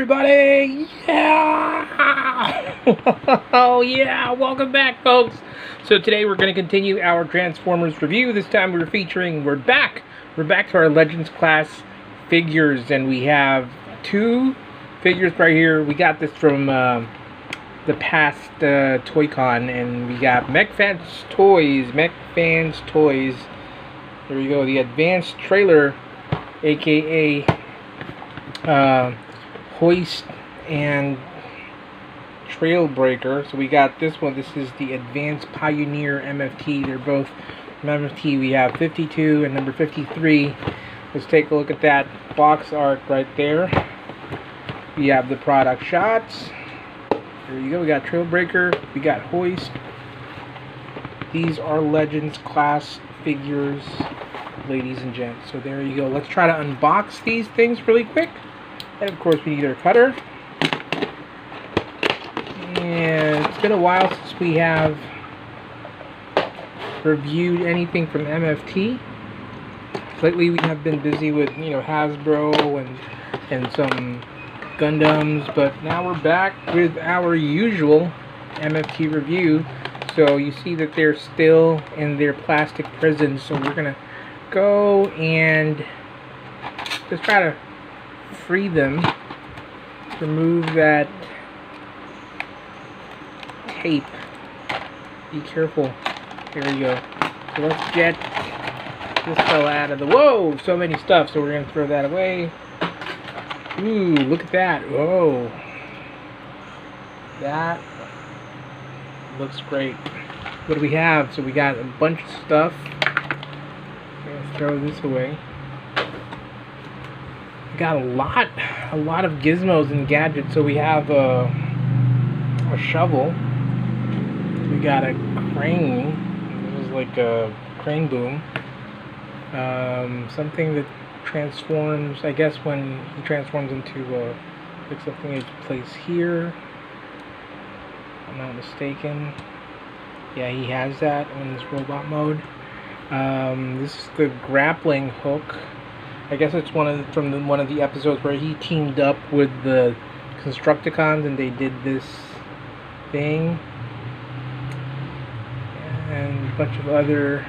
everybody! Yeah! Oh yeah! Welcome back, folks! So today we're going to continue our Transformers review. This time we're back to our Legends class figures, and we have two figures right here. We got this from the past Toy-Con, and we got MechFans Toys. There we go, the advanced trailer, aka Hoist and Trailbreaker. So we got this one. This is the Advanced Pioneer MFT. They're both from MFT. We have 52 and number 53. Let's take a look at that box art right there. We have the product shots. There you go. We got Trailbreaker. We got Hoist. These are Legends class figures, ladies and gents. So there you go. Let's try to unbox these things really quick. And of course we need our cutter. And it's been a while since we have reviewed anything from MFT. Lately we have been busy with, Hasbro and some Gundams, but now we're back with our usual MFT review. So you see that they're still in their plastic prisons, so we're gonna go and just try to free them, remove that tape. Be careful. There you go. So let's get this fella out of the, whoa, so many stuff, so we're gonna throw that away. Ooh, look at that. Whoa, that looks great. What do we have? So we got a bunch of stuff. Let's throw this away. We got a lot of gizmos and gadgets. So we have a shovel. We got a crane. This is like a crane boom. Something that transforms, I guess when he transforms into like something is placed here. If I'm not mistaken. Yeah, he has that in his robot mode. This is the grappling hook. I guess it's one of the episodes where he teamed up with the Constructicons and they did this thing, and a bunch of other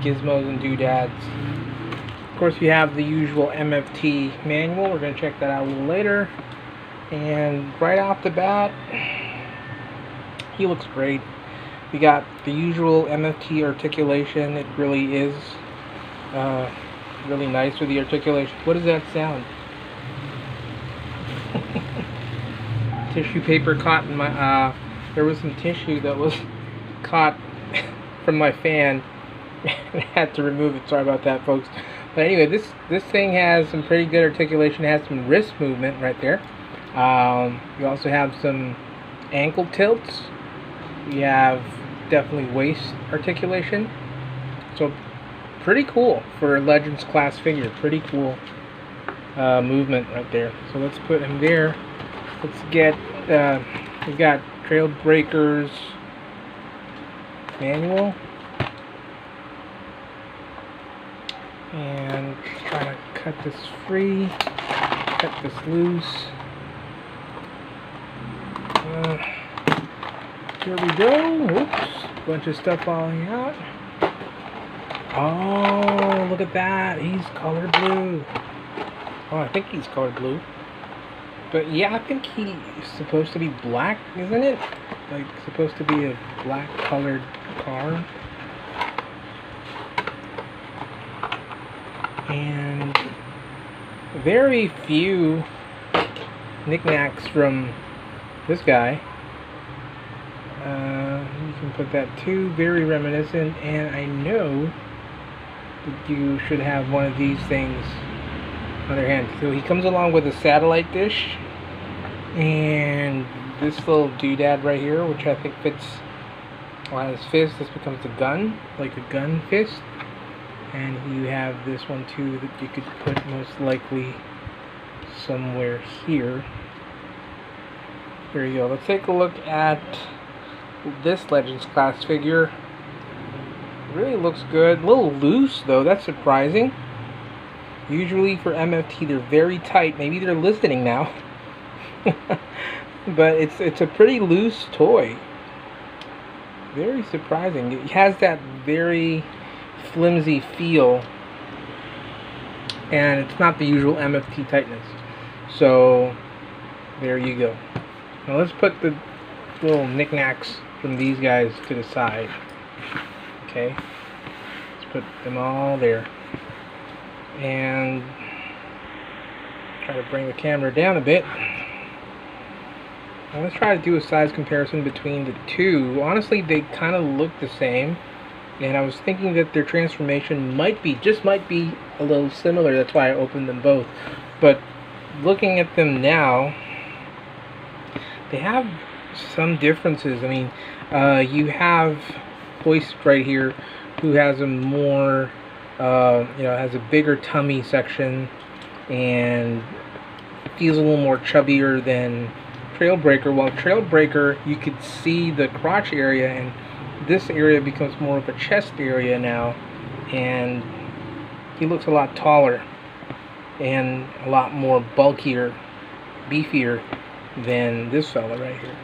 gizmos and doodads. Of course, we have the usual MFT manual. We're going to check that out a little later. And right off the bat, he looks great. We got the usual MFT articulation. It really is really nice with the articulation. What does that sound? Tissue paper caught in my there was some tissue that was caught from my fan. I had to remove it. Sorry about that, folks. But anyway, this thing has some pretty good articulation. It has some wrist movement right there. You also have some ankle tilts. We have definitely waist articulation. So pretty cool for a Legends class figure. Pretty cool movement right there. So let's put him there. Let's get we've got Trailbreaker's manual, and try to cut this free, cut this loose. Here we go. Oops, bunch of stuff falling out. Oh, look at that. He's colored blue. Oh, I think he's colored blue. But yeah, I think he's supposed to be black, isn't it? Like, supposed to be a black colored car. And very few knickknacks from this guy. You can put that too. Very reminiscent, and I know that you should have one of these things on their hand. So he comes along with a satellite dish and this little doodad right here, which I think fits on his fist. This becomes a gun, like a gun fist. And you have this one too that you could put most likely somewhere here. There you go. Let's take a look at this Legends class figure. Really looks good. A little loose though, that's surprising. Usually for MFT they're very tight. Maybe they're listening now. But it's a pretty loose toy. Very surprising. It has that very flimsy feel, and it's not the usual MFT tightness. So there you go. Now let's put the little knickknacks from these guys to the side. Okay, let's put them all there, and try to bring the camera down a bit. Now let's try to do a size comparison between the two. Honestly, they kind of look the same, and I was thinking that their transformation might be a little similar. That's why I opened them both. But looking at them now, they have some differences. I mean, you have Hoist right here, who has a more, has a bigger tummy section and feels a little more chubbier than Trailbreaker. While Trailbreaker, you could see the crotch area, and this area becomes more of a chest area now, and he looks a lot taller and a lot more bulkier, beefier than this fella right here.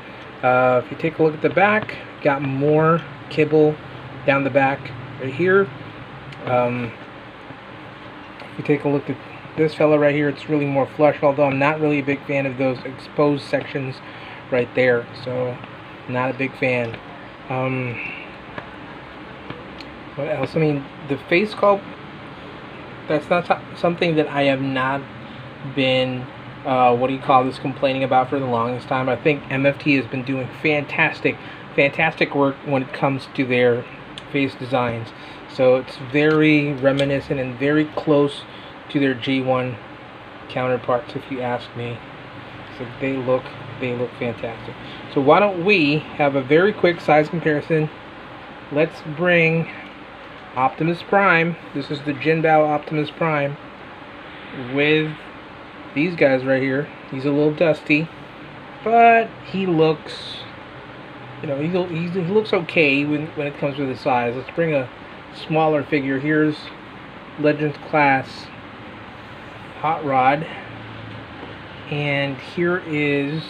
If you take a look at the back, got more kibble down the back right here. If you take a look at this fella right here, it's really more flush, although I'm not really a big fan of those exposed sections right there, so not a big fan. What else? I mean, the face sculpt, that's not something that I have not been complaining about for the longest time. I think MFT has been doing fantastic work when it comes to their face designs. So it's very reminiscent and very close to their G1 counterparts, if you ask me. So they look fantastic. So why don't we have a very quick size comparison. Let's bring Optimus Prime. This is the Jinbao Optimus Prime with these guys right here. He's a little dusty, but he looks, he looks okay when it comes to the size. Let's bring a smaller figure. Here's Legends Class Hot Rod, and here is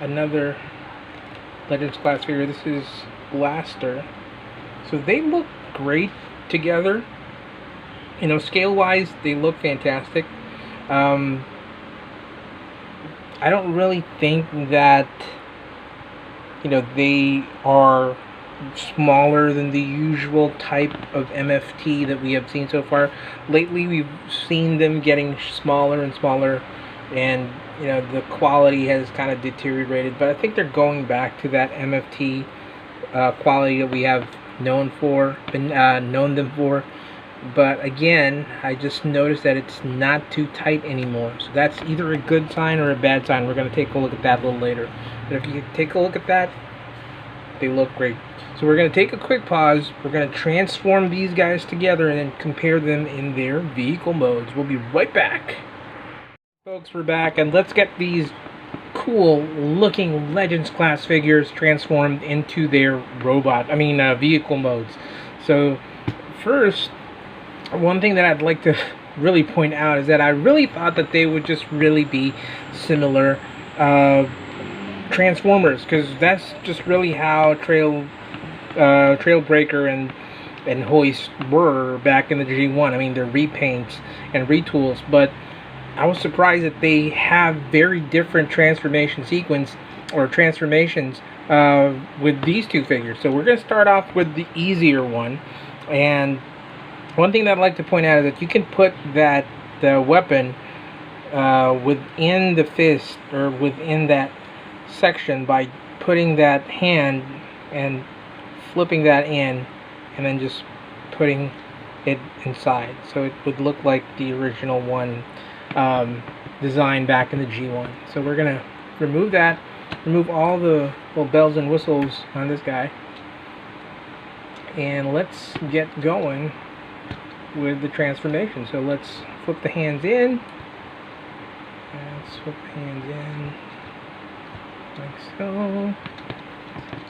another Legends Class figure. This is Blaster. So they look great together. Scale wise, they look fantastic. I don't really think that they are smaller than the usual type of MFT that we have seen so far. Lately we've seen them getting smaller and smaller, and the quality has kind of deteriorated, but I think they're going back to that MFT quality that we have known them for. But again, I just noticed that it's not too tight anymore, so that's either a good sign or a bad sign. We're going to take a look at that a little later. But if you take a look at that, they look great. So we're going to take a quick pause. We're going to transform these guys together and then compare them in their vehicle modes. We'll be right back. Folks, we're back, and let's get these cool looking Legends Class figures transformed into their vehicle modes. So first, one thing that I'd like to really point out is that I really thought that they would just really be similar Transformers, because that's just really how Trailbreaker and Hoist were back in the G1. I mean, they're repaints and retools, but I was surprised that they have very different transformation sequence or transformations with these two figures. So we're going to start off with the easier one, and one thing that I'd like to point out is that you can put the weapon within the fist, or within that section, by putting that hand and flipping that in, and then just putting it inside, so it would look like the original one designed back in the G1. So we're gonna remove all the little bells and whistles on this guy, and let's get going with the transformation. So let's flip the hands in. Like so.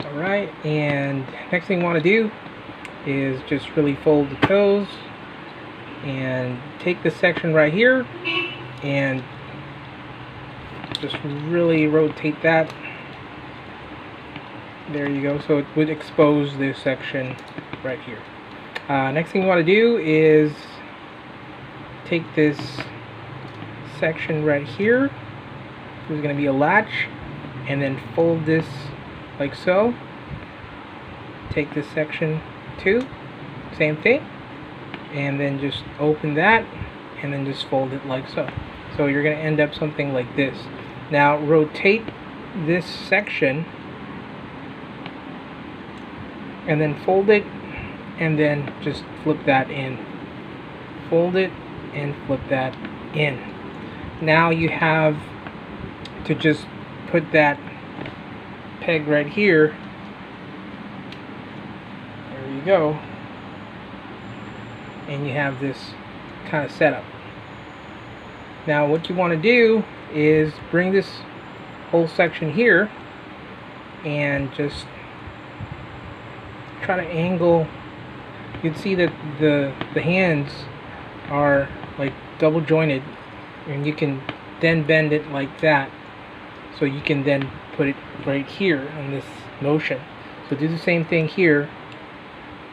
Alright, and next thing you want to do is just really fold the toes and take this section right here and just really rotate that. There you go. So it would expose this section right here. Next thing you want to do is take this section right here. There's going to be a latch, and then fold this like so. Take this section too, same thing, and then just open that, and then just fold it like so. So you're going to end up something like this. Now rotate this section, and then fold it, and then just flip that in. Fold it and flip that in. Now you have to just put that peg right here. There you go. And you have this kind of setup. Now what you want to do is bring this whole section here and just try to angle. You can see that the hands are like double jointed, and you can then bend it like that, so you can then put it right here in this motion. So do the same thing here.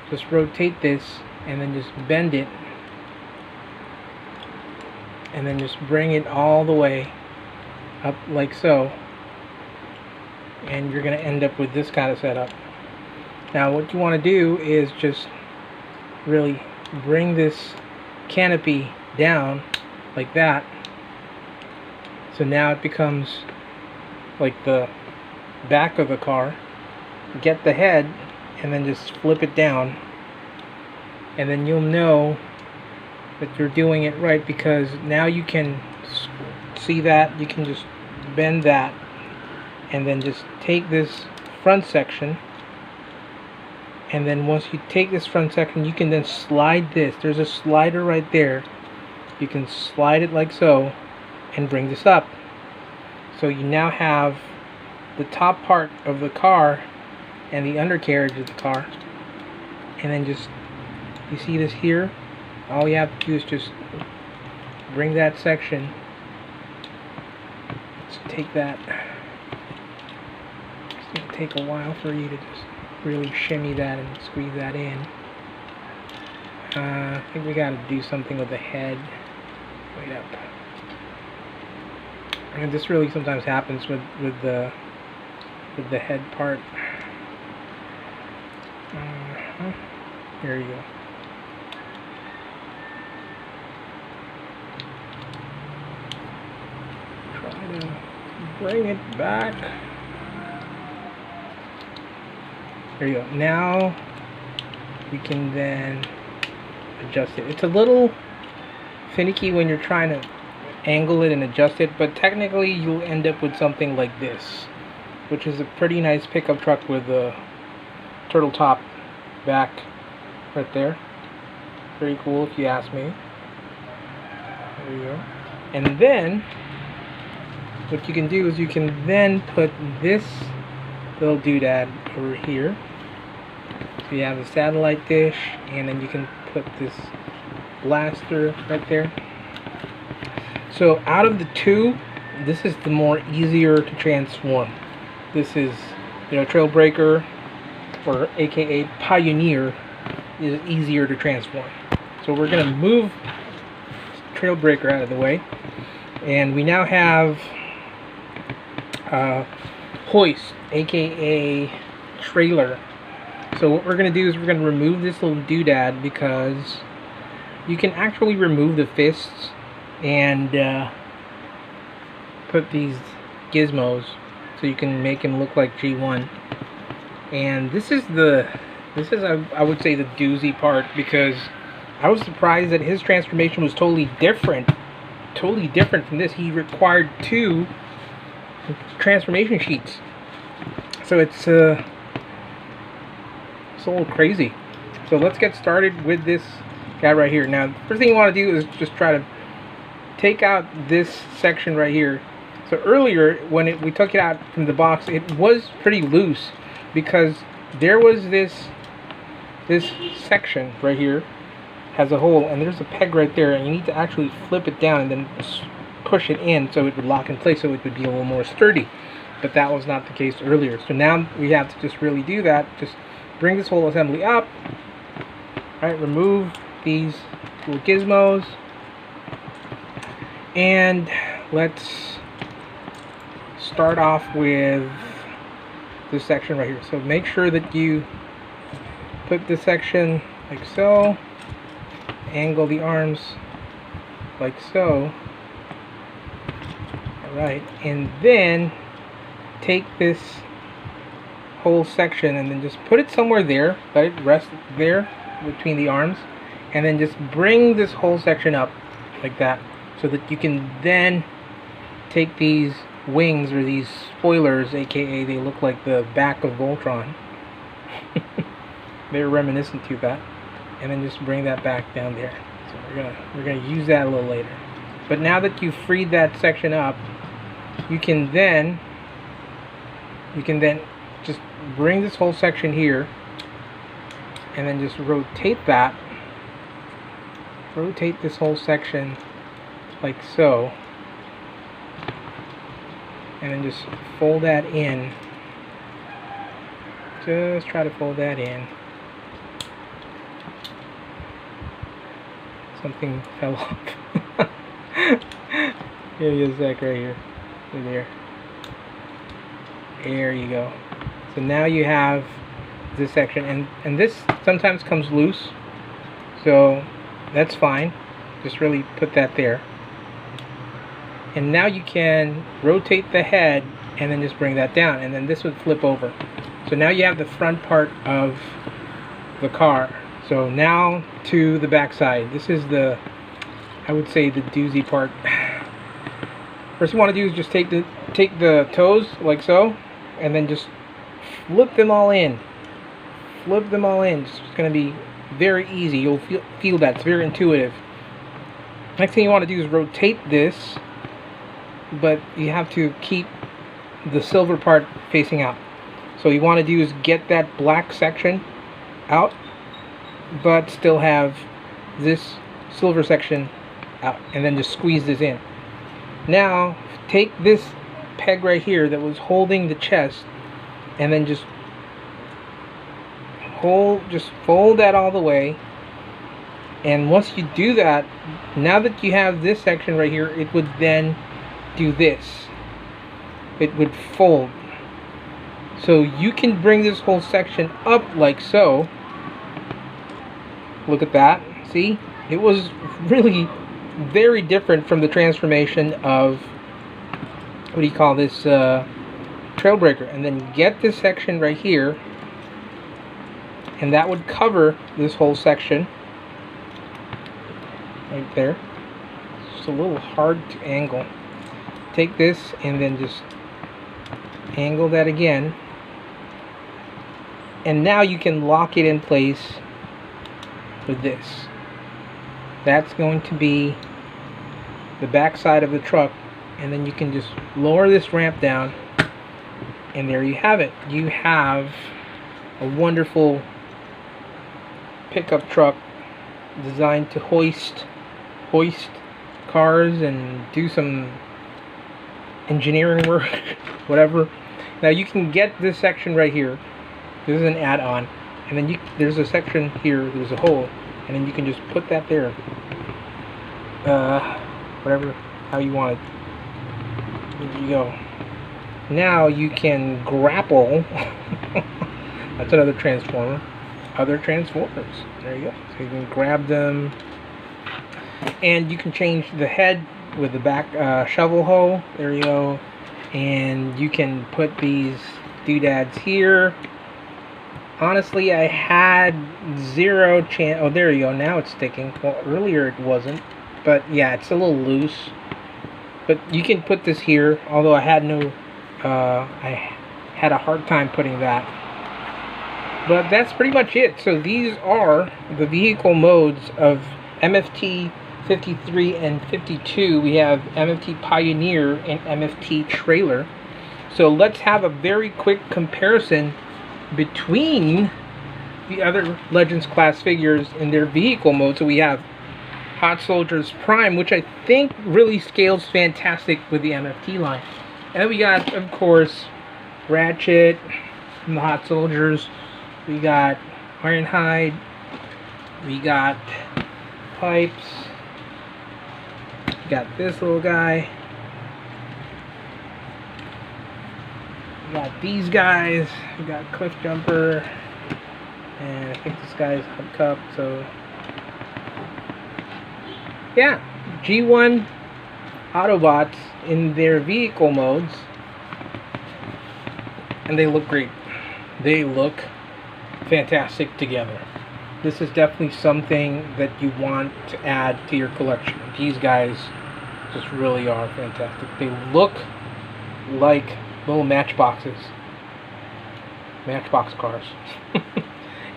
Just rotate this and then just bend it, and then just bring it all the way up like so, and you're going to end up with this kind of setup. Now what you want to do is just really bring this canopy down like that. So now it becomes like the back of the car. Get the head and then just flip it down, and then you'll know that you're doing it right, because now you can see that you can just bend that, and then just take this front section, and then once you take this front section, you can then slide this. There's a slider right there. You can slide it like so and bring this up. So you now have the top part of the car and the undercarriage of the car. And then just, you see this here? All you have to do is just bring that section. Let's take that. It's going to take a while for you to just really shimmy that and squeeze that in. I think we got to do something with the head. Wait up. And this really sometimes happens with the head part. There you go. Try to bring it back. There you go. Now you can then adjust it. It's a little finicky when you're trying to angle it and adjust it, but technically you'll end up with something like this, which is a pretty nice pickup truck with a turtle top back right there. Very cool if you ask me. There you go. And then what you can do is you can then put this little doodad over here. So you have a satellite dish, and then you can put this blaster right there. So out of the two, this is the more easier to transform. This is, Trailbreaker, or aka Pioneer, is easier to transform. So we're going to move Trailbreaker out of the way, and we now have Hoist, aka Trailer. So what we're going to do is we're going to remove this little doodad, because you can actually remove the fists and put these gizmos so you can make him look like G1. And this is I would say the doozy part, because I was surprised that his transformation was totally different from this. He required 2 transformation sheets, so it's a little crazy. So let's get started with this guy right here. Now, the first thing you want to do is just try to take out this section right here. So earlier, when we took it out from the box, it was pretty loose, because there was this section right here has a hole, and there's a peg right there, and you need to actually flip it down and then push it in so it would lock in place, so it would be a little more sturdy. But that was not the case earlier. So now we have to just really do that. Just bring this whole assembly up. Alright, remove these little gizmos. And let's start off with this section right here. So make sure that you put this section like so. Angle the arms like so. Alright, and then take this whole section and then just put it somewhere there. Let it rest there between the arms. And then just bring this whole section up like that, so that you can then take these wings, or these spoilers, aka they look like the back of Voltron. They're reminiscent to that. And then just bring that back down there. So we're gonna use that a little later. But now that you've freed that section up, you can then just bring this whole section here and then just rotate that. Rotate this whole section like so, and then just fold that in. Just try to fold that in. Something fell off. Give me a sec right here. There. There you go. So now you have this section, and this sometimes comes loose, so that's fine. Just really put that there. And now you can rotate the head and then just bring that down, and then this would flip over. So now you have the front part of the car. So now to the back side. This is the, I would say, the doozy part. First you want to do is just take the toes like so, and then just flip them all in. Flip them all in. It's going to be very easy. You'll feel that. It's very intuitive. Next thing you want to do is rotate this, but you have to keep the silver part facing out. So what you want to do is get that black section out, but still have this silver section out, and then just squeeze this in. Now take this peg right here that was holding the chest, and then just fold that all the way. And once you do that, now that you have this section right here, it would then do this. It would fold. So you can bring this whole section up like so. Look at that. See? It was really very different from the transformation of, what do you call this, Trailbreaker. And then get this section right here, and that would cover this whole section right there. It's just a little hard to angle. Take this and then just angle that again, and now you can lock it in place with this. That's going to be the back side of the truck, and then you can just lower this ramp down, and there you have it. You have a wonderful pickup truck designed to hoist cars and do some engineering work, whatever. Now you can get this section right here. This is an add-on, and then there's a section here, there's a hole, and then you can just put that there, whatever, how you want it. There you go. Now you can grapple. That's another transformer. Other transformers. There you go. So you can grab them, and you can change the head with the back shovel hoe. There you go. And you can put these doodads here. Honestly, I had zero chance. Oh, there you go. Now it's sticking. Well, earlier it wasn't. But yeah, it's a little loose. But you can put this here. Although I had I had a hard time putting that. But that's pretty much it. So these are the vehicle modes of MFT 53 and 52. We have MFT Pioneer and MFT Trailer. So let's have a very quick comparison between the other Legends class figures in their vehicle mode. So we have Hot Soldiers Prime, which I think really scales fantastic with the MFT line. And then we got, of course, Ratchet from the Hot Soldiers. We got Ironhide. We got Pipes. We got this little guy. We got these guys. We got Cliff Jumper. And I think this guy's Hot Cup, so yeah, G1 Autobots in their vehicle modes, and they look great. They look fantastic together. This is definitely something that you want to add to your collection. These guys just really are fantastic. They look like little matchboxes, matchbox cars.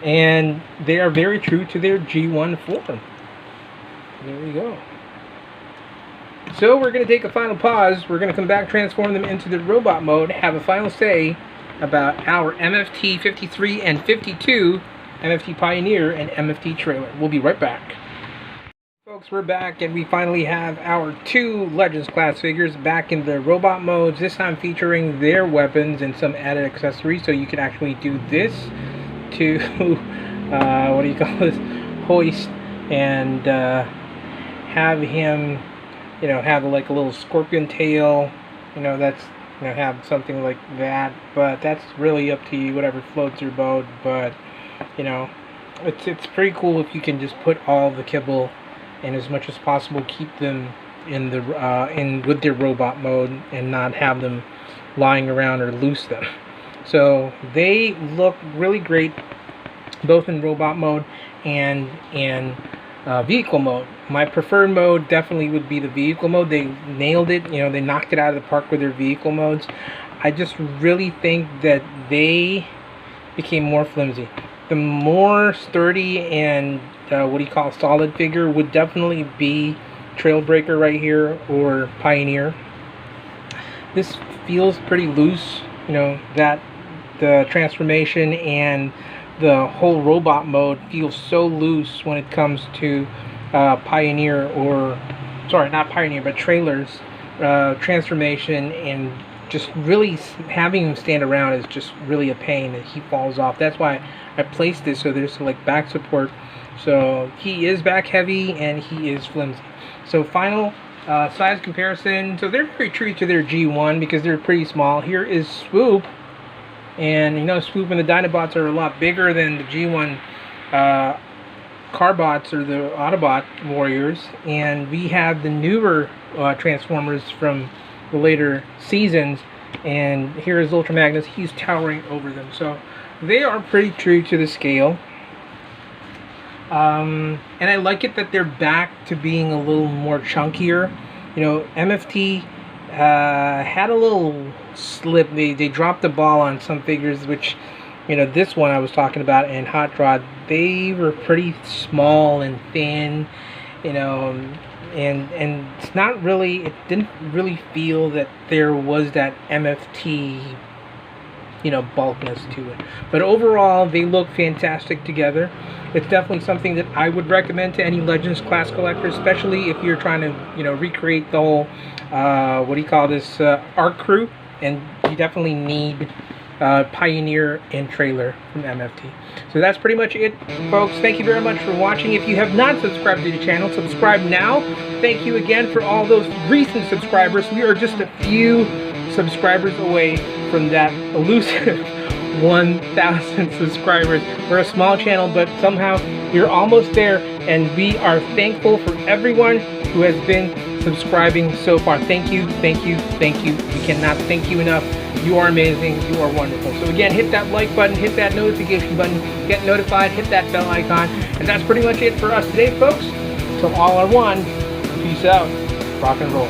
And they are very true to their G1 form. There we go. So we're going to take a final pause. We're going to come back, transform them into the robot mode, have a final say about our MFT 53 and 52, MFT Pioneer and MFT Trailer. We'll be right back. Folks, we're back, and we finally have our 2 Legends class figures back in the robot modes, this time featuring their weapons and some added accessories, so you can actually do this to what do you call this, Hoist, and have him, you know, have like a little scorpion tail, you know, that's, you know, have something like that. But that's really up to you, whatever floats your boat. But you know, it's pretty cool if you can just put all the kibble, and as much as possible keep them in the with their robot mode and not have them lying around or loose them. So they look really great both in robot mode and in vehicle mode. My preferred mode definitely would be the vehicle mode. They nailed it, you know, they knocked it out of the park with their vehicle modes. I just really think that they became more flimsy. The more sturdy and what do you call, solid figure would definitely be Trailbreaker right here, or Pioneer. This feels pretty loose, you know, that the transformation and the whole robot mode feels so loose when it comes to Pioneer, or sorry, not Pioneer, but Trailer's transformation, and just really having him stand around is just really a pain, and he falls off. That's why I placed this so there's like back support. So he is back heavy and he is flimsy. So final size comparison. So they're very true to their G1 because they're pretty small. Here is Swoop, and you know, Swoop and the Dinobots are a lot bigger than the G1 Carbots or the Autobot warriors, and we have the newer Transformers from the later seasons, and here is Ultra Magnus. He's towering over them, so they are pretty true to the scale. And I like it that they're back to being a little more chunkier. You know, MFT had a little slip. They dropped the ball on some figures, which, you know, this one I was talking about and Hot Rod, they were pretty small and thin, you know, and it's not really, it didn't really feel that there was that MFT, you know, bulkness to it. But overall, they look fantastic together. It's definitely something that I would recommend to any Legends class collector, especially if you're trying to, you know, recreate the whole, what do you call this, ARC crew, and you definitely need Pioneer and Trailer from MFT. So that's pretty much it, folks. Thank you very much for watching. If you have not subscribed to the channel, subscribe now. Thank you again for all those recent subscribers. We are just a few subscribers away from that elusive 1,000 subscribers. We're a small channel, but somehow you're almost there, and we are thankful for everyone who has been subscribing so far. Thank you, thank you, thank you. We cannot thank you enough. You are amazing. You are wonderful. So again, hit that like button, hit that notification button, get notified, hit that bell icon, and that's pretty much it for us today, folks. Till all are one, peace out, rock and roll.